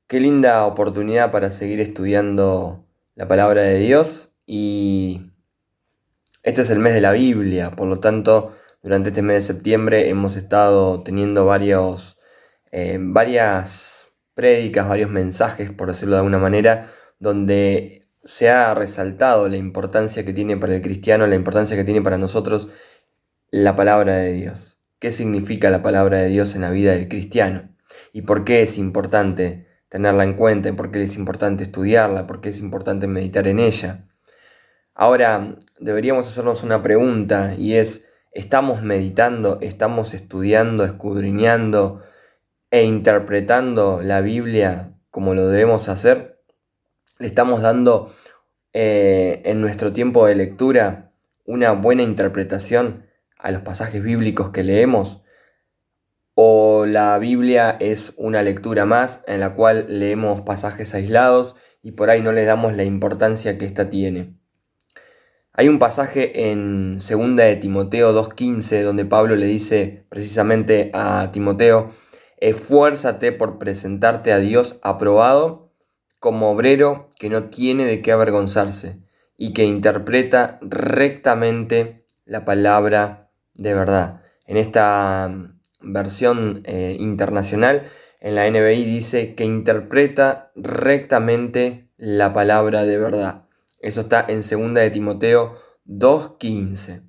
Qué linda oportunidad para seguir estudiando la palabra de Dios y este es el mes de la Biblia, por lo tanto, durante este mes de septiembre hemos estado teniendo varias prédicas, varios mensajes, por decirlo de alguna manera, donde se ha resaltado la importancia que tiene para el cristiano, la importancia que tiene para nosotros la palabra de Dios. ¿Qué significa la palabra de Dios en la vida del cristiano? ¿Y por qué es importante tenerla en cuenta? ¿Y por qué es importante estudiarla? ¿Por qué es importante meditar en ella? Ahora, deberíamos hacernos una pregunta y es, ¿estamos meditando, estamos estudiando, escudriñando e interpretando la Biblia como lo debemos hacer? ¿Le estamos dando en nuestro tiempo de lectura una buena interpretación a los pasajes bíblicos que leemos? ¿O la Biblia es una lectura más en la cual leemos pasajes aislados y por ahí no le damos la importancia que ésta tiene? Hay un pasaje en 2 de Timoteo 2:15 donde Pablo le dice precisamente a Timoteo: esfuérzate por presentarte a Dios aprobado como obrero que no tiene de qué avergonzarse y que interpreta rectamente la palabra de verdad. En esta versión internacional, en la NBI dice que interpreta rectamente la palabra de verdad. Eso está en 2 de Timoteo 2:15.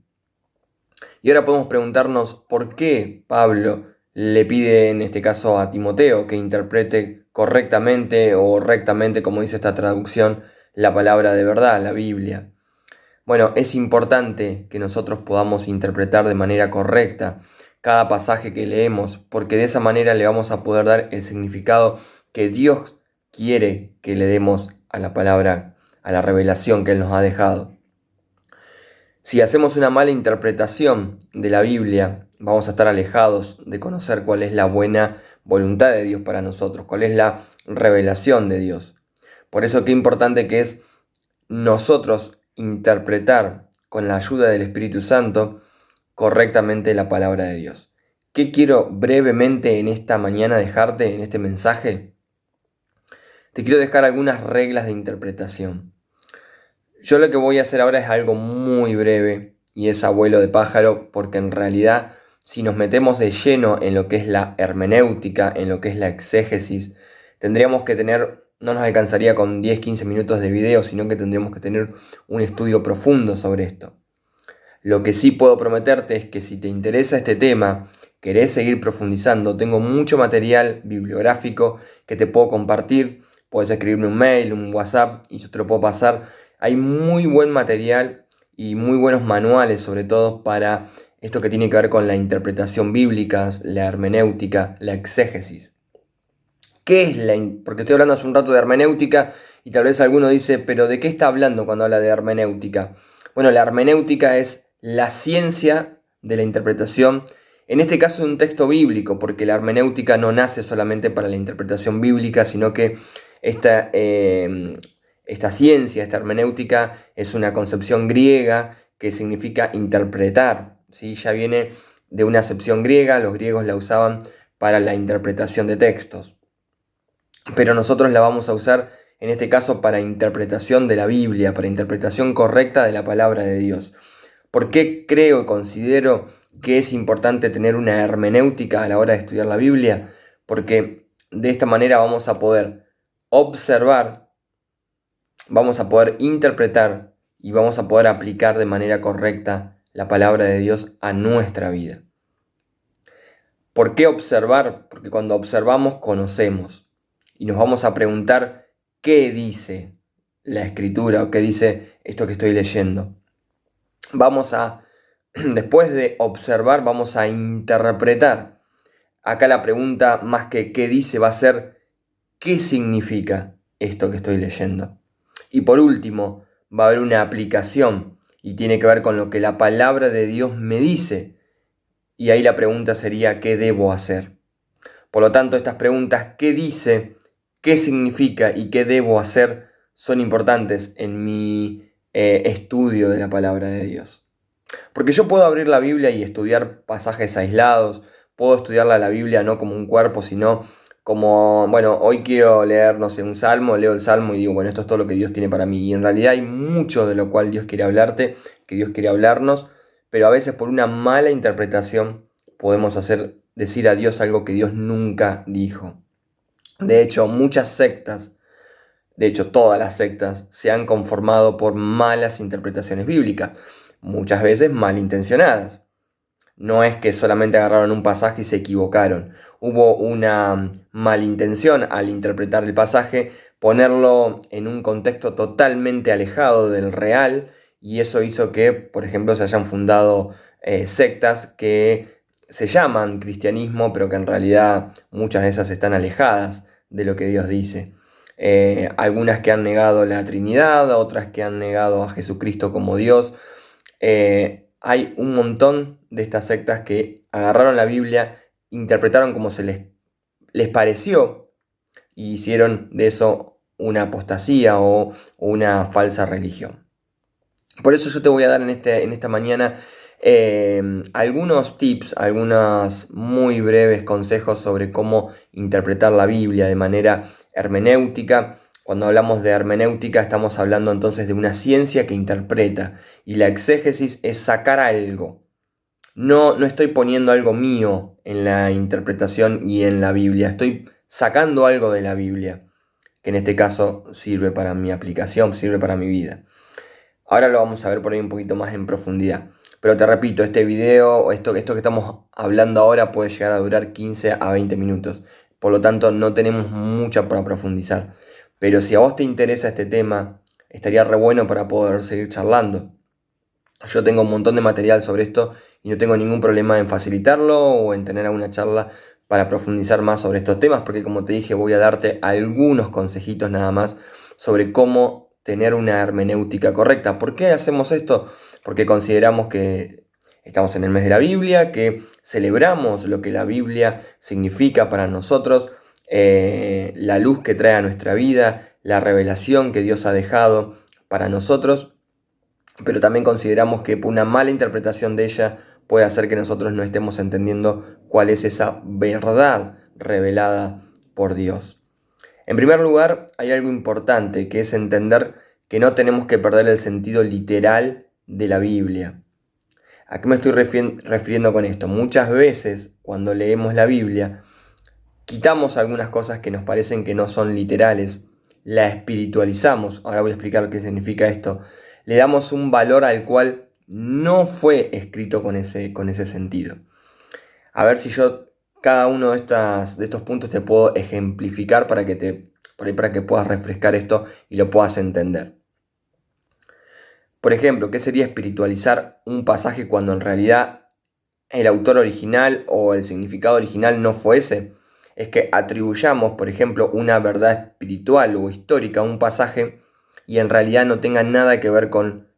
Y ahora podemos preguntarnos por qué Pablo le pide en este caso a Timoteo que interprete correctamente o rectamente, como dice esta traducción, la palabra de verdad, la Biblia. Bueno, es importante que nosotros podamos interpretar de manera correcta cada pasaje que leemos, porque de esa manera le vamos a poder dar el significado que Dios quiere que le demos a la palabra, a la revelación que Él nos ha dejado. Si hacemos una mala interpretación de la Biblia, vamos a estar alejados de conocer cuál es la buena voluntad de Dios para nosotros, cuál es la revelación de Dios. Por eso qué importante que es nosotros interpretar con la ayuda del Espíritu Santo correctamente la palabra de Dios. ¿Qué quiero brevemente en esta mañana dejarte en este mensaje? Te quiero dejar algunas reglas de interpretación. Yo lo que voy a hacer ahora es algo muy breve y es abuelo de pájaro, porque en realidad si nos metemos de lleno en lo que es la hermenéutica, en lo que es la exégesis, tendríamos que tener, no nos alcanzaría con 10-15 minutos de video, sino que tendríamos que tener un estudio profundo sobre esto. Lo que sí puedo prometerte es que si te interesa este tema, querés seguir profundizando, tengo mucho material bibliográfico que te puedo compartir. Puedes escribirme un mail, un WhatsApp y yo te lo puedo pasar. Hay muy buen material y muy buenos manuales, sobre todo para esto que tiene que ver con la interpretación bíblica, la hermenéutica, la exégesis. ¿Qué es porque estoy hablando hace un rato de hermenéutica y tal vez alguno dice, pero ¿de qué está hablando cuando habla de hermenéutica? Bueno, la hermenéutica es la ciencia de la interpretación, en este caso de un texto bíblico, porque la hermenéutica no nace solamente para la interpretación bíblica, sino que esta ciencia, esta hermenéutica, es una concepción griega que significa interpretar, ¿sí? Ya viene de una acepción griega, los griegos la usaban para la interpretación de textos, pero nosotros la vamos a usar en este caso para interpretación de la Biblia, para interpretación correcta de la palabra de Dios. ¿Por qué creo y considero que es importante tener una hermenéutica a la hora de estudiar la Biblia? Porque de esta manera vamos a poder observar, vamos a poder interpretar y vamos a poder aplicar de manera correcta la palabra de Dios a nuestra vida. ¿Por qué observar? Porque cuando observamos conocemos y nos vamos a preguntar qué dice la escritura o qué dice esto que estoy leyendo. Después de observar, vamos a interpretar. Acá la pregunta más que qué dice va a ser qué significa esto que estoy leyendo. Y por último, va a haber una aplicación y tiene que ver con lo que la palabra de Dios me dice. Y ahí la pregunta sería ¿qué debo hacer? Por lo tanto, estas preguntas, ¿qué dice? ¿Qué significa? ¿Y qué debo hacer? Son importantes en mi estudio de la palabra de Dios. Porque yo puedo abrir la Biblia y estudiar pasajes aislados, puedo estudiar la Biblia no como un cuerpo, sino Como, bueno, hoy quiero leer, no sé, un salmo, leo el salmo y digo, bueno, esto es todo lo que Dios tiene para mí. Y en realidad hay mucho de lo cual Dios quiere hablarte, que Dios quiere hablarnos, pero a veces por una mala interpretación podemos decir a Dios algo que Dios nunca dijo. De hecho, muchas sectas, de hecho todas las sectas, se han conformado por malas interpretaciones bíblicas, muchas veces malintencionadas. No es que solamente agarraron un pasaje y se equivocaron. Hubo una malintención al interpretar el pasaje, ponerlo en un contexto totalmente alejado del real, y eso hizo que, por ejemplo, se hayan fundado sectas que se llaman cristianismo, pero que en realidad muchas de esas están alejadas de lo que Dios dice. Algunas que han negado la Trinidad, otras que han negado a Jesucristo como Dios. Hay un montón de estas sectas que agarraron la Biblia, interpretaron como les pareció y hicieron de eso una apostasía o una falsa religión. Por eso yo te voy a dar en esta mañana algunos tips, algunos muy breves consejos sobre cómo interpretar la Biblia de manera hermenéutica. Cuando hablamos de hermenéutica estamos hablando entonces de una ciencia que interpreta, y la exégesis es sacar algo. No estoy poniendo algo mío en la interpretación y en la Biblia, estoy sacando algo de la Biblia, que en este caso sirve para mi aplicación, sirve para mi vida. Ahora lo vamos a ver por ahí un poquito más en profundidad. Pero te repito, este video o esto que estamos hablando ahora puede llegar a durar 15 a 20 minutos. Por lo tanto, no tenemos mucha para profundizar. Pero si a vos te interesa este tema, estaría re bueno para poder seguir charlando. Yo tengo un montón de material sobre esto y no tengo ningún problema en facilitarlo o en tener alguna charla para profundizar más sobre estos temas, porque como te dije, voy a darte algunos consejitos nada más sobre cómo tener una hermenéutica correcta. ¿Por qué hacemos esto? Porque consideramos que estamos en el mes de la Biblia, que celebramos lo que la Biblia significa para nosotros, la luz que trae a nuestra vida, la revelación que Dios ha dejado para nosotros, pero también consideramos que una mala interpretación de ella puede hacer que nosotros no estemos entendiendo cuál es esa verdad revelada por Dios. En primer lugar, hay algo importante, que es entender que no tenemos que perder el sentido literal de la Biblia. ¿A qué me estoy refiriendo con esto? Muchas veces cuando leemos la Biblia, quitamos algunas cosas que nos parecen que no son literales, la espiritualizamos. Ahora voy a explicar qué significa esto. Le damos un valor al cual no fue escrito con ese sentido. A ver si yo cada uno de estos puntos te puedo ejemplificar para que puedas refrescar esto y lo puedas entender. Por ejemplo, ¿qué sería espiritualizar un pasaje cuando en realidad el autor original o el significado original no fue ese? Es que atribuyamos, por ejemplo, una verdad espiritual o histórica a un pasaje y en realidad no tenga nada que ver con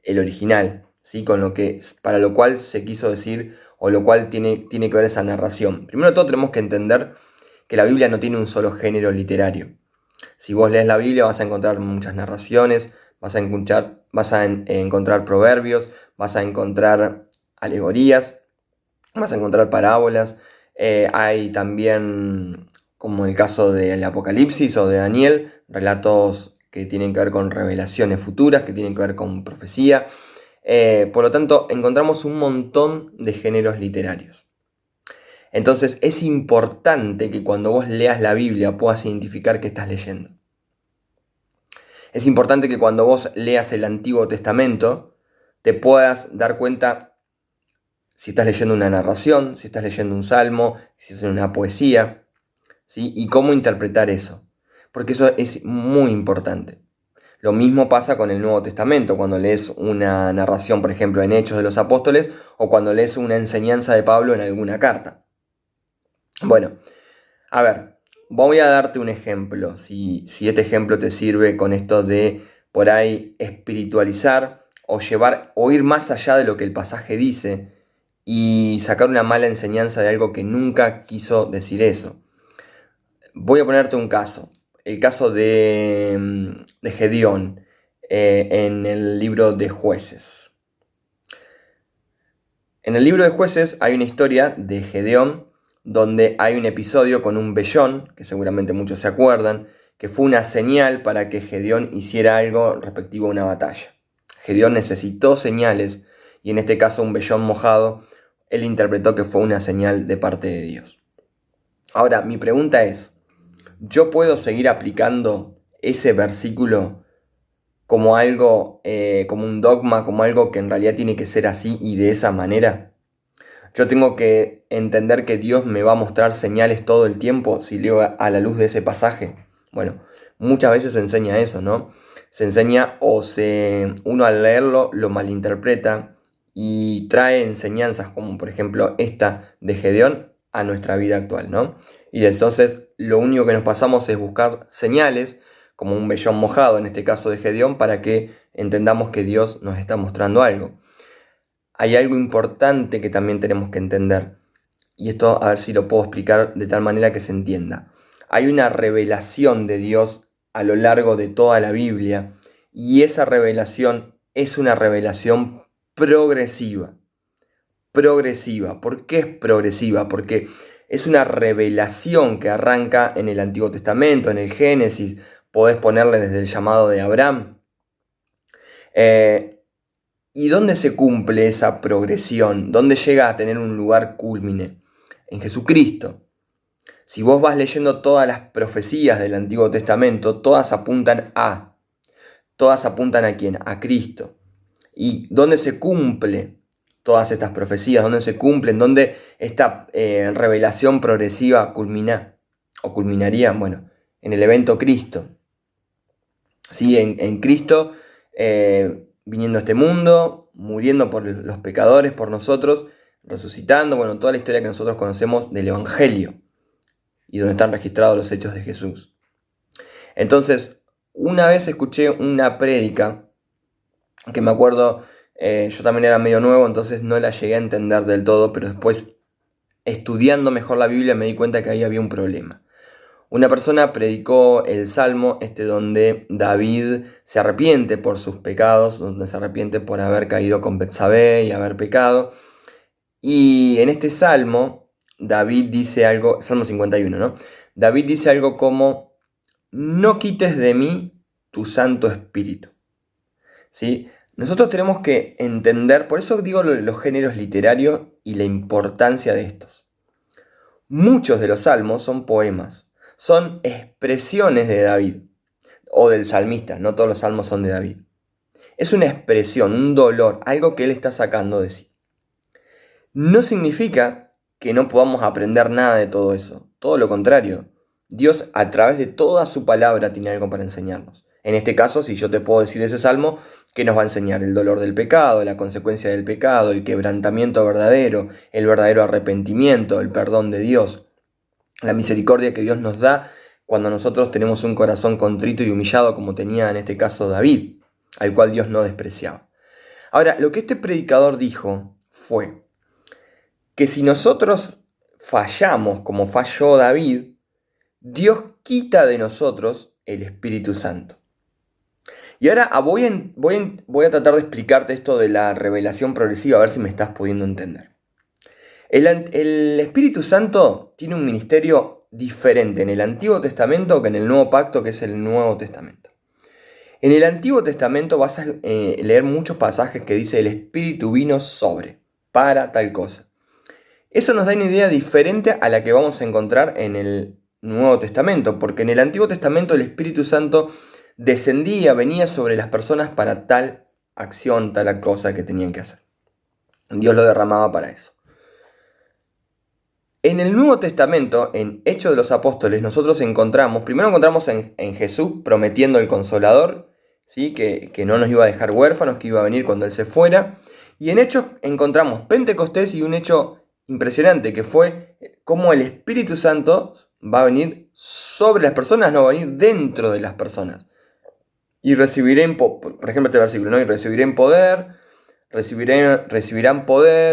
el original, ¿sí? Con lo que, para lo cual se quiso decir o lo cual tiene que ver esa narración. Primero de todo tenemos que entender que la Biblia no tiene un solo género literario. Si vos lees la Biblia vas a encontrar muchas narraciones, vas a encontrar proverbios, vas a encontrar alegorías, vas a encontrar parábolas. Hay también, como en el caso del Apocalipsis o de Daniel, relatos que tienen que ver con revelaciones futuras, que tienen que ver con profecía. Por lo tanto, encontramos un montón de géneros literarios. Entonces, es importante que cuando vos leas la Biblia puedas identificar qué estás leyendo. Es importante que cuando vos leas el Antiguo Testamento te puedas dar cuenta si estás leyendo una narración, si estás leyendo un salmo, si es una poesía, ¿sí? Y cómo interpretar eso. Porque eso es muy importante. Lo mismo pasa con el Nuevo Testamento, cuando lees una narración, por ejemplo, en Hechos de los Apóstoles, o cuando lees una enseñanza de Pablo en alguna carta. Bueno, a ver, voy a darte un ejemplo, si este ejemplo te sirve con esto de por ahí espiritualizar o llevar o ir más allá de lo que el pasaje dice y sacar una mala enseñanza de algo que nunca quiso decir eso. Voy a ponerte un caso, el caso de Gedeón en el libro de Jueces. En el libro de Jueces hay una historia de Gedeón donde hay un episodio con un vellón, que seguramente muchos se acuerdan, que fue una señal para que Gedeón hiciera algo respectivo a una batalla. Gedeón necesitó señales y en este caso un vellón mojado, él interpretó que fue una señal de parte de Dios. Ahora, mi pregunta es, ¿yo puedo seguir aplicando ese versículo como algo, como un dogma, como algo que en realidad tiene que ser así y de esa manera? Yo tengo que entender que Dios me va a mostrar señales todo el tiempo si leo a la luz de ese pasaje. Bueno, muchas veces se enseña eso, ¿no? Se enseña uno al leerlo lo malinterpreta y trae enseñanzas como por ejemplo esta de Gedeón a nuestra vida actual, ¿no? Y entonces lo único que nos pasamos es buscar señales, como un vellón mojado en este caso de Gedeón, para que entendamos que Dios nos está mostrando algo. Hay algo importante que también tenemos que entender, y esto a ver si lo puedo explicar de tal manera que se entienda. Hay una revelación de Dios a lo largo de toda la Biblia, y esa revelación es una revelación progresiva. Progresiva. ¿Por qué es progresiva? Porque es una revelación que arranca en el Antiguo Testamento, en el Génesis. Podés ponerle desde el llamado de Abraham. ¿Y dónde se cumple esa progresión? ¿Dónde llega a tener un lugar cúlmine? En Jesucristo. Si vos vas leyendo todas las profecías del Antiguo Testamento, todas apuntan a. Todas apuntan ¿a quién? A Cristo. ¿Y dónde se cumple todas estas profecías? ¿Dónde se cumplen? ¿Dónde esta revelación progresiva culmina? ¿O culminaría? Bueno, en el evento Cristo. ¿Sí? En Cristo viniendo a este mundo, muriendo por los pecadores, por nosotros, resucitando, bueno, toda la historia que nosotros conocemos del Evangelio y donde están registrados los hechos de Jesús. Entonces, una vez escuché una prédica, que me acuerdo, yo también era medio nuevo, entonces no la llegué a entender del todo, pero después, estudiando mejor la Biblia, me di cuenta que ahí había un problema. Una persona predicó el Salmo, donde David se arrepiente por sus pecados, donde se arrepiente por haber caído con Betsabé y haber pecado. Y en este Salmo, David dice algo, Salmo 51, ¿no? David dice algo como, no quites de mí tu Santo Espíritu. ¿Sí? Nosotros tenemos que entender, por eso digo los géneros literarios y la importancia de estos. Muchos de los salmos son poemas. Son expresiones de David o del salmista, no todos los salmos son de David. Es una expresión, un dolor, algo que él está sacando de sí. No significa que no podamos aprender nada de todo eso, todo lo contrario. Dios a través de toda su palabra tiene algo para enseñarnos. En este caso, si yo te puedo decir ese salmo, ¿qué nos va a enseñar? El dolor del pecado, la consecuencia del pecado, el quebrantamiento verdadero, el verdadero arrepentimiento, el perdón de Dios. La misericordia que Dios nos da cuando nosotros tenemos un corazón contrito y humillado como tenía en este caso David, al cual Dios no despreciaba. Ahora, lo que este predicador dijo fue que si nosotros fallamos como falló David, Dios quita de nosotros el Espíritu Santo. Y ahora voy a tratar de explicarte esto de la revelación progresiva, a ver si me estás pudiendo entender. El Espíritu Santo tiene un ministerio diferente en el Antiguo Testamento que en el Nuevo Pacto, que es el Nuevo Testamento. En el Antiguo Testamento vas a leer muchos pasajes que dice el Espíritu vino para tal cosa. Eso nos da una idea diferente a la que vamos a encontrar en el Nuevo Testamento, porque en el Antiguo Testamento el Espíritu Santo descendía, venía sobre las personas para tal acción, tal cosa que tenían que hacer. Dios lo derramaba para eso. En el Nuevo Testamento, en Hechos de los Apóstoles, nosotros primero encontramos en Jesús prometiendo el Consolador, ¿sí? que no nos iba a dejar huérfanos, que iba a venir cuando Él se fuera. Y en Hechos encontramos Pentecostés y un hecho impresionante, que fue cómo el Espíritu Santo va a venir sobre las personas, no va a venir dentro de las personas. Y recibirán, por ejemplo, este versículo, ¿no? Y recibirán poder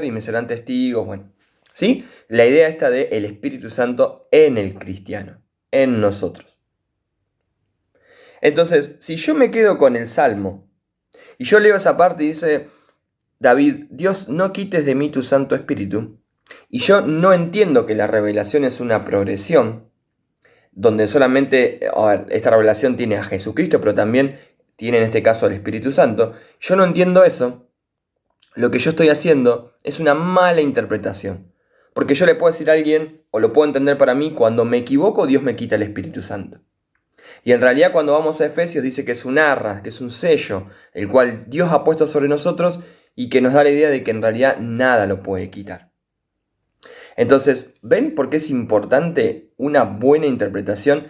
y me serán testigos, bueno. ¿Sí? La idea esta de el Espíritu Santo en el cristiano, en nosotros. Entonces, si yo me quedo con el Salmo, y yo leo esa parte y dice, David, Dios, no quites de mí tu Santo Espíritu, Y yo no entiendo que la revelación es una progresión, donde solamente, a ver, esta revelación tiene a Jesucristo, pero también tiene en este caso al Espíritu Santo. Yo no entiendo eso. Lo que yo estoy haciendo es una mala interpretación. Porque yo le puedo decir a alguien, o lo puedo entender para mí, cuando me equivoco, Dios me quita el Espíritu Santo. Y en realidad cuando vamos a Efesios dice que es un arras, que es un sello, el cual Dios ha puesto sobre nosotros y que nos da la idea de que en realidad nada lo puede quitar. Entonces, ¿ven por qué es importante una buena interpretación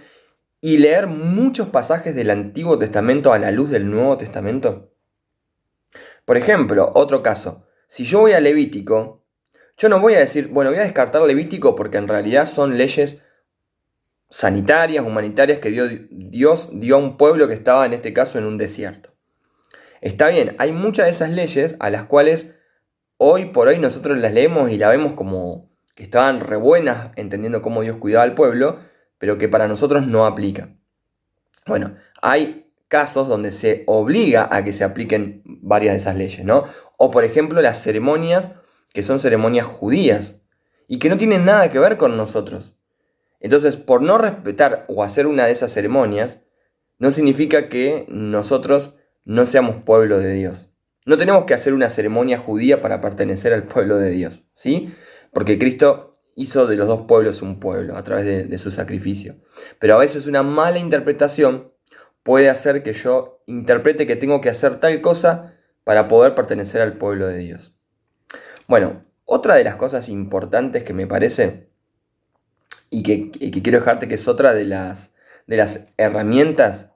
y leer muchos pasajes del Antiguo Testamento a la luz del Nuevo Testamento? Por ejemplo, otro caso, si yo voy a Levítico, yo no voy a decir, bueno, voy a descartar Levítico porque en realidad son leyes sanitarias, humanitarias que Dios dio a un pueblo que estaba en este caso en un desierto. Está bien, hay muchas de esas leyes a las cuales hoy por hoy nosotros las leemos y las vemos como que estaban re buenas, entendiendo cómo Dios cuidaba al pueblo, pero que para nosotros no aplica. Bueno, hay casos donde se obliga a que se apliquen varias de esas leyes, ¿no? O por ejemplo las ceremonias que son ceremonias judías y que no tienen nada que ver con nosotros. Entonces, por no respetar o hacer una de esas ceremonias, no significa que nosotros no seamos pueblo de Dios. No tenemos que hacer una ceremonia judía para pertenecer al pueblo de Dios, ¿sí? Porque Cristo hizo de los dos pueblos un pueblo a través de su sacrificio. Pero a veces una mala interpretación puede hacer que yo interprete que tengo que hacer tal cosa para poder pertenecer al pueblo de Dios. Bueno, otra de las cosas importantes que me parece y que quiero dejarte que es otra de las herramientas,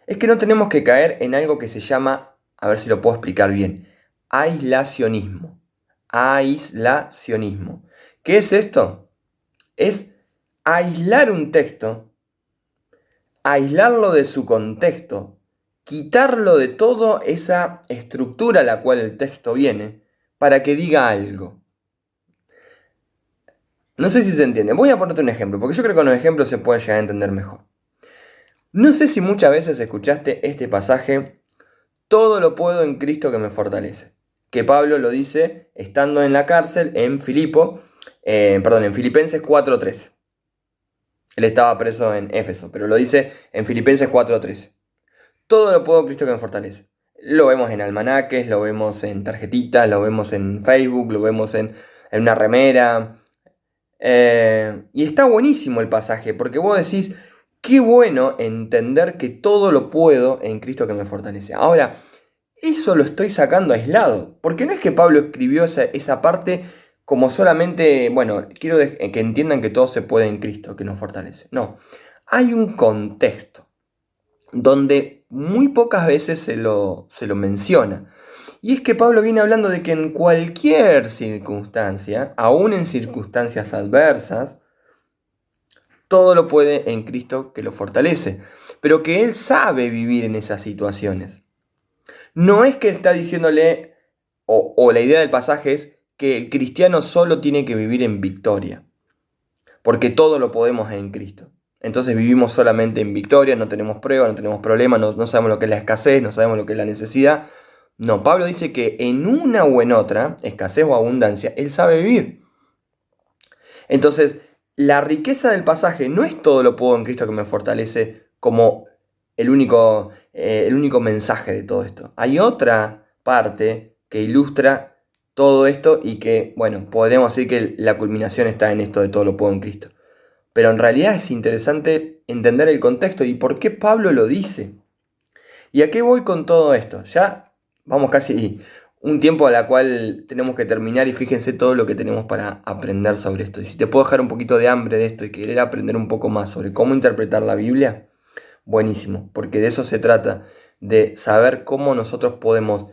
es que no tenemos que caer en algo que se llama, a ver si lo puedo explicar bien, aislacionismo. Aislacionismo. ¿Qué es esto? Es aislar un texto, aislarlo de su contexto, quitarlo de toda esa estructura a la cual el texto viene, para que diga algo. No sé si se entiende. Voy a ponerte un ejemplo, porque yo creo que con los ejemplos se puede llegar a entender mejor. No sé si muchas veces escuchaste este pasaje, todo lo puedo en Cristo que me fortalece. Que Pablo lo dice estando en la cárcel en en Filipenses 4:13. Él estaba preso en Éfeso, pero lo dice en Filipenses 4:13. Todo lo puedo en Cristo que me fortalece. Lo vemos en almanaques, lo vemos en tarjetitas, lo vemos en Facebook, lo vemos en una remera. Y está buenísimo el pasaje, porque vos decís, qué bueno entender que todo lo puedo en Cristo que me fortalece. Ahora, eso lo estoy sacando aislado, porque no es que Pablo escribió esa parte como solamente, bueno, quiero que entiendan que todo se puede en Cristo que nos fortalece. No, hay un contexto donde muy pocas veces se lo menciona. Y es que Pablo viene hablando de que en cualquier circunstancia, aún en circunstancias adversas, todo lo puede en Cristo que lo fortalece. Pero que Él sabe vivir en esas situaciones. No es que está diciéndole, o la idea del pasaje es que el cristiano solo tiene que vivir en victoria. Porque todo lo podemos en Cristo. Entonces vivimos solamente en victoria, no tenemos pruebas, no tenemos problemas, no sabemos lo que es la escasez, no sabemos lo que es la necesidad. No, Pablo dice que en una o en otra, escasez o abundancia, él sabe vivir. Entonces, la riqueza del pasaje no es todo lo puedo en Cristo que me fortalece como el único mensaje de todo esto. Hay otra parte que ilustra todo esto y que, bueno, podríamos decir que la culminación está en esto de todo lo puedo en Cristo. Pero en realidad es interesante entender el contexto y por qué Pablo lo dice. ¿Y a qué voy con todo esto? Ya vamos casi un tiempo a la cual tenemos que terminar y fíjense todo lo que tenemos para aprender sobre esto. Y si te puedo dejar un poquito de hambre de esto y querer aprender un poco más sobre cómo interpretar la Biblia, buenísimo, porque de eso se trata, de saber cómo nosotros podemos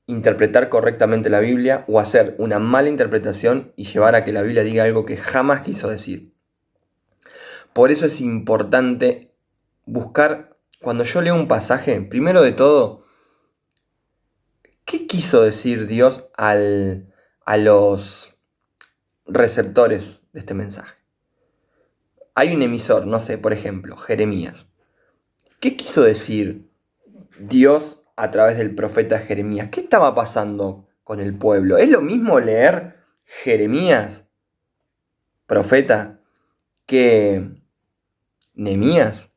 interpretar correctamente la Biblia o hacer una mala interpretación y llevar a que la Biblia diga algo que jamás quiso decir. Por eso es importante buscar, cuando yo leo un pasaje, primero de todo, ¿qué quiso decir Dios a los receptores de este mensaje? Hay un emisor, no sé, por ejemplo, Jeremías. ¿Qué quiso decir Dios a través del profeta Jeremías? ¿Qué estaba pasando con el pueblo? ¿Es lo mismo leer Jeremías profeta que Nehemías.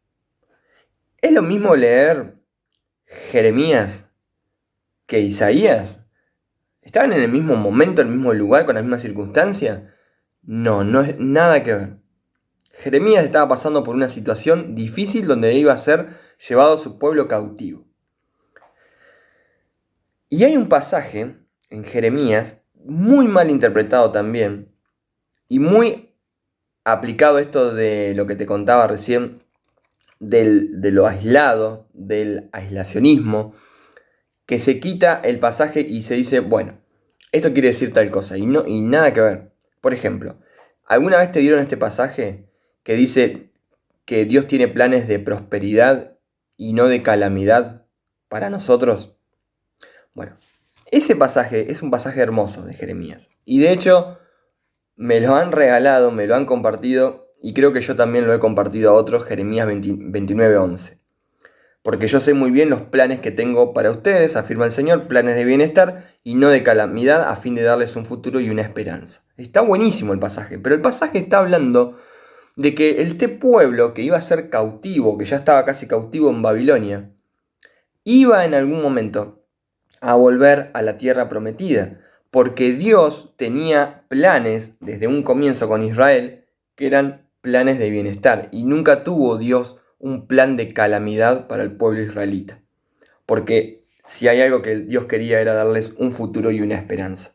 ¿Es lo mismo leer Jeremías que Isaías? ¿Estaban en el mismo momento, en el mismo lugar, con la misma circunstancia? No, no es nada que ver. Jeremías estaba pasando por una situación difícil donde iba a ser llevado a su pueblo cautivo. Y hay un pasaje en Jeremías, muy mal interpretado también, y muy aplicado esto de lo que te contaba recién, de lo aislado, del aislacionismo, que se quita el pasaje y se dice, bueno, esto quiere decir tal cosa, y nada que ver. Por ejemplo, ¿alguna vez te dieron este pasaje que dice que Dios tiene planes de prosperidad y no de calamidad para nosotros? Bueno, ese pasaje es un pasaje hermoso de Jeremías. Y de hecho, me lo han regalado, me lo han compartido, y creo que yo también lo he compartido a otros, Jeremías 29:11. Porque yo sé muy bien los planes que tengo para ustedes, afirma el Señor, planes de bienestar y no de calamidad, a fin de darles un futuro y una esperanza. Está buenísimo el pasaje, pero el pasaje está hablando de que este pueblo que iba a ser cautivo, que ya estaba casi cautivo en Babilonia, iba en algún momento a volver a la tierra prometida, porque Dios tenía planes desde un comienzo con Israel que eran planes de bienestar, y nunca tuvo Dios un plan de calamidad para el pueblo israelita, porque si hay algo que Dios quería era darles un futuro y una esperanza.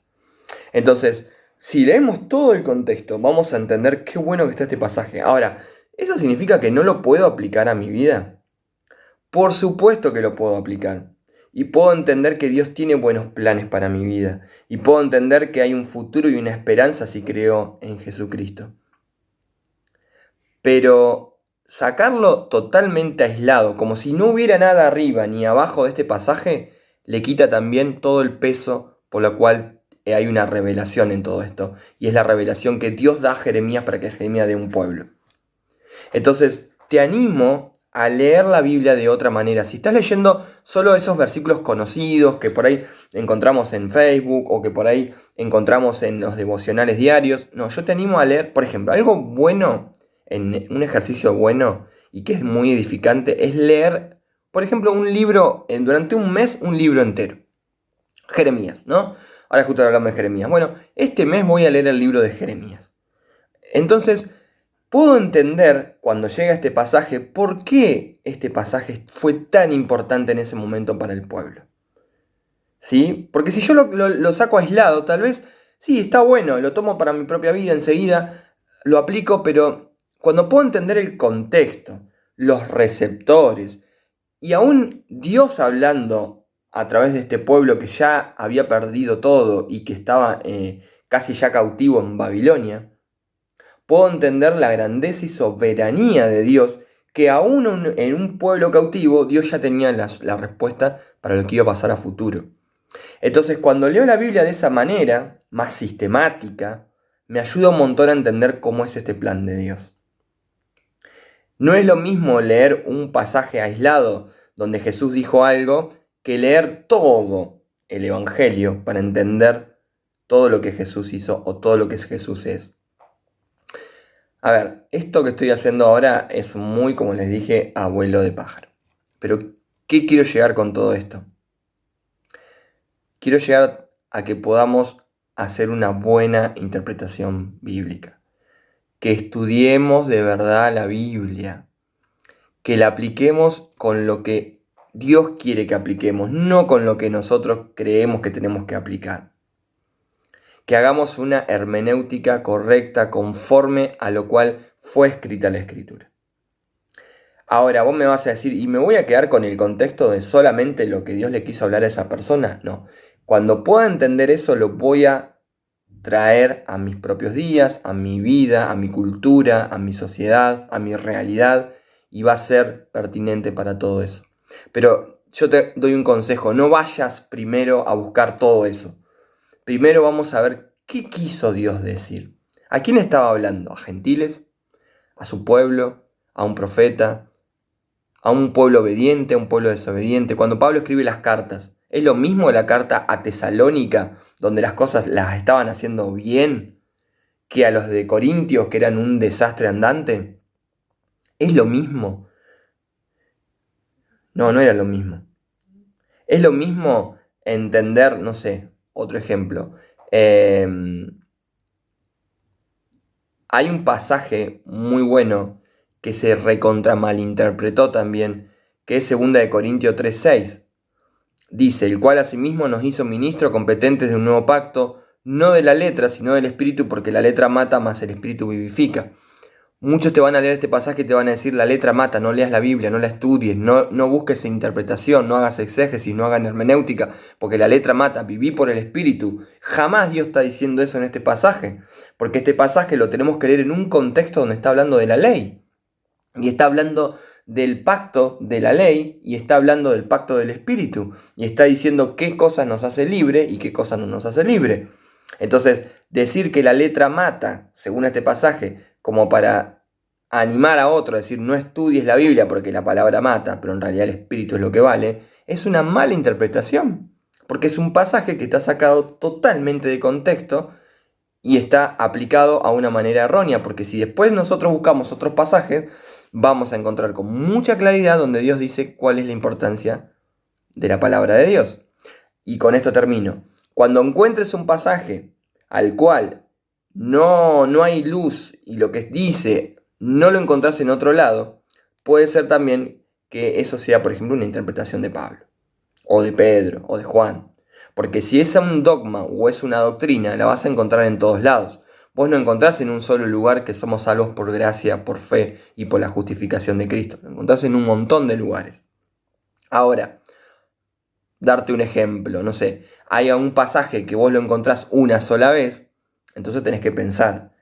Entonces, si leemos todo el contexto, vamos a entender qué bueno que está este pasaje. Ahora, ¿eso significa que no lo puedo aplicar a mi vida? Por supuesto que lo puedo aplicar. Y puedo entender que Dios tiene buenos planes para mi vida. Y puedo entender que hay un futuro y una esperanza si creo en Jesucristo. Pero sacarlo totalmente aislado, como si no hubiera nada arriba ni abajo de este pasaje, le quita también todo el peso por lo cual hay una revelación en todo esto. Y es la revelación que Dios da a Jeremías para que Jeremías dé un pueblo. Entonces, te animo a leer la Biblia de otra manera. Si estás leyendo solo esos versículos conocidos que por ahí encontramos en Facebook o que por ahí encontramos en los devocionales diarios, no, yo te animo a leer, por ejemplo, algo bueno, en un ejercicio bueno y que es muy edificante, es leer, por ejemplo, un libro, durante un mes, un libro entero. Jeremías, ¿no? Ahora justo hablamos de Jeremías. Bueno, este mes voy a leer el libro de Jeremías. Entonces, puedo entender cuando llega este pasaje por qué este pasaje fue tan importante en ese momento para el pueblo. ¿Sí? Porque si yo lo saco aislado, tal vez, sí, está bueno, lo tomo para mi propia vida enseguida, lo aplico, pero cuando puedo entender el contexto, los receptores, y aún Dios hablando a través de este pueblo que ya había perdido todo y que estaba casi ya cautivo en Babilonia, puedo entender la grandeza y soberanía de Dios, que aún en un pueblo cautivo, Dios ya tenía la respuesta para lo que iba a pasar a futuro. Entonces, cuando leo la Biblia de esa manera, más sistemática, me ayuda un montón a entender cómo es este plan de Dios. No es lo mismo leer un pasaje aislado donde Jesús dijo algo que leer todo el Evangelio para entender todo lo que Jesús hizo o todo lo que Jesús es. A ver, esto que estoy haciendo ahora es muy, como les dije, abuelo de pájaro. Pero, ¿qué quiero llegar con todo esto? Quiero llegar a que podamos hacer una buena interpretación bíblica. Que estudiemos de verdad la Biblia. Que la apliquemos con lo que Dios quiere que apliquemos, no con lo que nosotros creemos que tenemos que aplicar. Que hagamos una hermenéutica correcta conforme a lo cual fue escrita la Escritura. Ahora, vos me vas a decir, ¿y me voy a quedar con el contexto de solamente lo que Dios le quiso hablar a esa persona? No. Cuando pueda entender eso, lo voy a traer a mis propios días, a mi vida, a mi cultura, a mi sociedad, a mi realidad, y va a ser pertinente para todo eso. Pero yo te doy un consejo, no vayas primero a buscar todo eso. Primero vamos a ver qué quiso Dios decir. ¿A quién estaba hablando? ¿A gentiles? ¿A su pueblo? ¿A un profeta? ¿A un pueblo obediente? ¿A un pueblo desobediente? Cuando Pablo escribe las cartas, ¿es lo mismo la carta a Tesalónica, donde las cosas las estaban haciendo bien, que a los de Corintios, que eran un desastre andante? ¿Es lo mismo? No, no era lo mismo. Es lo mismo entender, no sé, otro ejemplo. Hay un pasaje muy bueno que se recontra malinterpretó también, que es 2 Corintios 3:6. Dice, el cual asimismo nos hizo ministros competentes de un nuevo pacto, no de la letra, sino del espíritu, porque la letra mata, mas el espíritu vivifica. Muchos te van a leer este pasaje y te van a decir, la letra mata, no leas la Biblia, no la estudies, no busques interpretación, no hagas exégesis, no hagas hermenéutica, porque la letra mata, viví por el espíritu. Jamás Dios está diciendo eso en este pasaje, porque este pasaje lo tenemos que leer en un contexto donde está hablando de la ley, y está hablando del pacto de la ley, y está hablando del pacto del espíritu, y está diciendo qué cosas nos hace libre y qué cosas no nos hace libre. Entonces, decir que la letra mata, según este pasaje, como para animar a otro a decir no estudies la Biblia porque la palabra mata, pero en realidad el espíritu es lo que vale, es una mala interpretación, porque es un pasaje que está sacado totalmente de contexto y está aplicado a una manera errónea, porque si después nosotros buscamos otros pasajes, vamos a encontrar con mucha claridad donde Dios dice cuál es la importancia de la palabra de Dios. Y con esto termino. Cuando encuentres un pasaje al cual no hay luz y lo que dice no lo encontrás en otro lado, puede ser también que eso sea, por ejemplo, una interpretación de Pablo, o de Pedro, o de Juan. Porque si es un dogma o es una doctrina, la vas a encontrar en todos lados. Vos no encontrás en un solo lugar que somos salvos por gracia, por fe y por la justificación de Cristo. Lo encontrás en un montón de lugares. Ahora, darte un ejemplo, no sé, hay un pasaje que vos lo encontrás una sola vez, entonces tenés que pensar,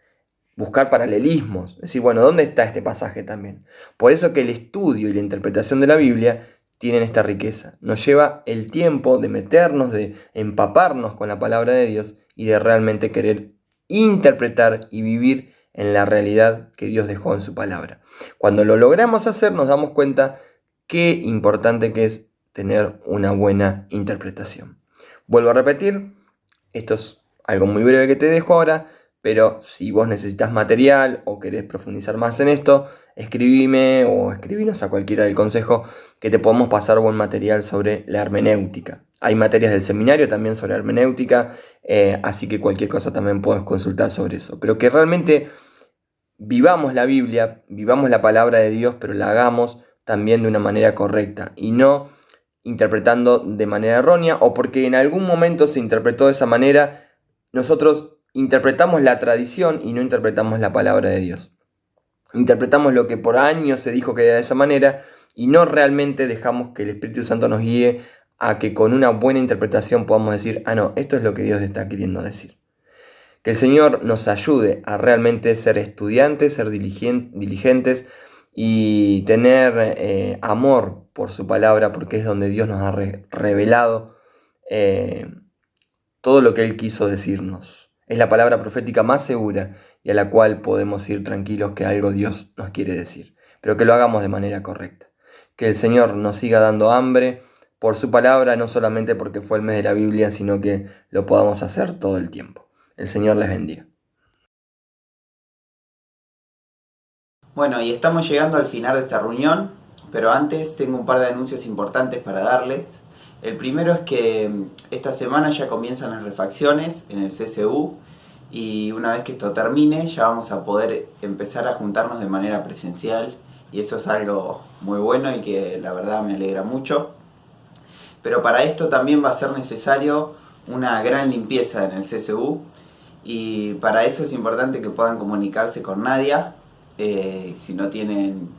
buscar paralelismos, decir, bueno, ¿dónde está este pasaje también? Por eso que el estudio y la interpretación de la Biblia tienen esta riqueza. Nos lleva el tiempo de meternos, de empaparnos con la palabra de Dios y de realmente querer interpretar y vivir en la realidad que Dios dejó en su palabra. Cuando lo logramos hacer, nos damos cuenta qué importante que es tener una buena interpretación. Vuelvo a repetir, esto es algo muy breve que te dejo ahora, pero si vos necesitas material o querés profundizar más en esto, escribime o escribinos a cualquiera del consejo que te podamos pasar buen material sobre la hermenéutica. Hay materias del seminario también sobre hermenéutica, así que cualquier cosa también puedes consultar sobre eso. Pero que realmente vivamos la Biblia, vivamos la palabra de Dios, pero la hagamos también de una manera correcta y no interpretando de manera errónea o porque en algún momento se interpretó de esa manera, nosotros interpretamos la tradición y no interpretamos la palabra de Dios. Interpretamos lo que por años se dijo que era de esa manera y no realmente dejamos que el Espíritu Santo nos guíe a que con una buena interpretación podamos decir, no, esto es lo que Dios está queriendo decir. Que el Señor nos ayude a realmente ser estudiantes, ser diligentes y tener amor por su palabra, porque es donde Dios nos ha revelado todo lo que Él quiso decirnos. Es la palabra profética más segura y a la cual podemos ir tranquilos que algo Dios nos quiere decir, pero que lo hagamos de manera correcta. Que el Señor nos siga dando hambre por su palabra, no solamente porque fue el mes de la Biblia, sino que lo podamos hacer todo el tiempo. El Señor les bendiga. Bueno, y estamos llegando al final de esta reunión, pero antes tengo un par de anuncios importantes para darles. El primero es que esta semana ya comienzan las refacciones en el CCU y una vez que esto termine ya vamos a poder empezar a juntarnos de manera presencial y eso es algo muy bueno y que la verdad me alegra mucho. Pero para esto también va a ser necesario una gran limpieza en el CCU y para eso es importante que puedan comunicarse con Nadia. Si no tienen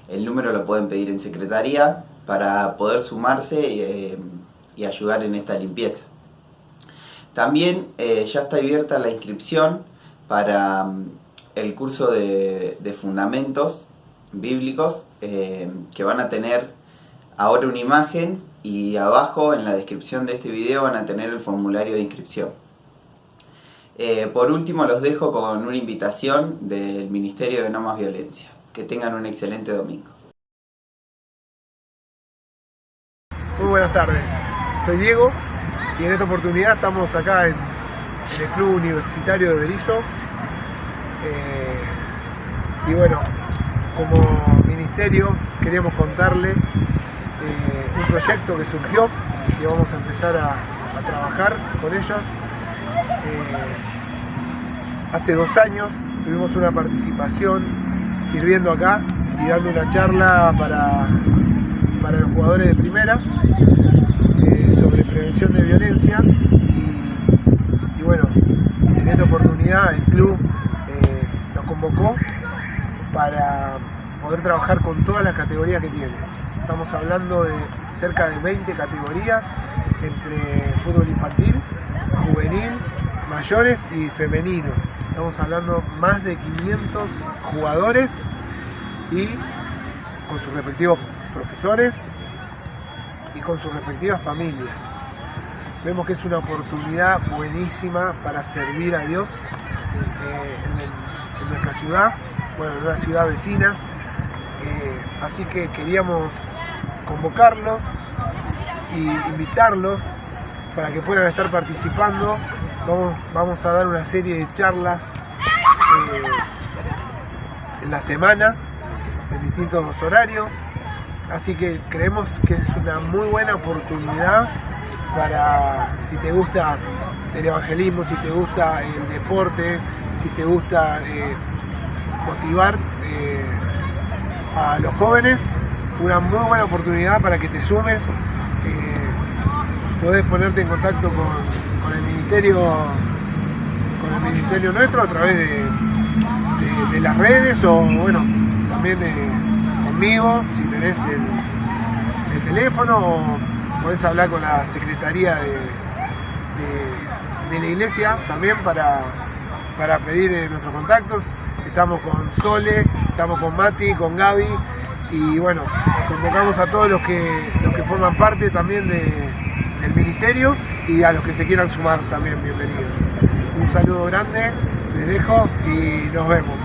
el número lo pueden pedir en secretaría para poder sumarse y ayudar en esta limpieza. También ya está abierta la inscripción para el curso de fundamentos bíblicos que van a tener ahora una imagen y abajo en la descripción de este video van a tener el formulario de inscripción. Por último los dejo con una invitación del Ministerio de No Más Violencia. Que tengan un excelente domingo. Muy buenas tardes, soy Diego y en esta oportunidad estamos acá en el Club Universitario de Berisso Y bueno, como ministerio queríamos contarle un proyecto que surgió, que vamos a empezar a trabajar con ellos. Hace 2 años tuvimos una participación sirviendo acá y dando una charla para los jugadores de primera sobre prevención de violencia y bueno, en esta oportunidad el club nos convocó para poder trabajar con todas las categorías que tiene. Estamos hablando de cerca de 20 categorías entre fútbol infantil, juvenil, mayores y femenino. Estamos hablando más de 500 jugadores y con sus respectivos profesores y con sus respectivas familias. Vemos que es una oportunidad buenísima para servir a Dios en nuestra ciudad, bueno, en una ciudad vecina. Así que queríamos convocarlos y invitarlos para que puedan estar participando. Vamos a dar una serie de charlas en la semana, en distintos horarios. Así que creemos que es una muy buena oportunidad para, si te gusta el evangelismo, si te gusta el deporte, si te gusta motivar a los jóvenes, una muy buena oportunidad para que te sumes. Podés ponerte en contacto con el ministerio nuestro a través de las redes o bueno, también conmigo si tenés el teléfono, o podés hablar con la secretaría de la iglesia también para pedir nuestros contactos. Estamos con Sole, estamos con Mati, con Gaby y bueno, convocamos a todos los que forman parte también del ministerio y a los que se quieran sumar también bienvenidos. Un saludo grande, les dejo y nos vemos.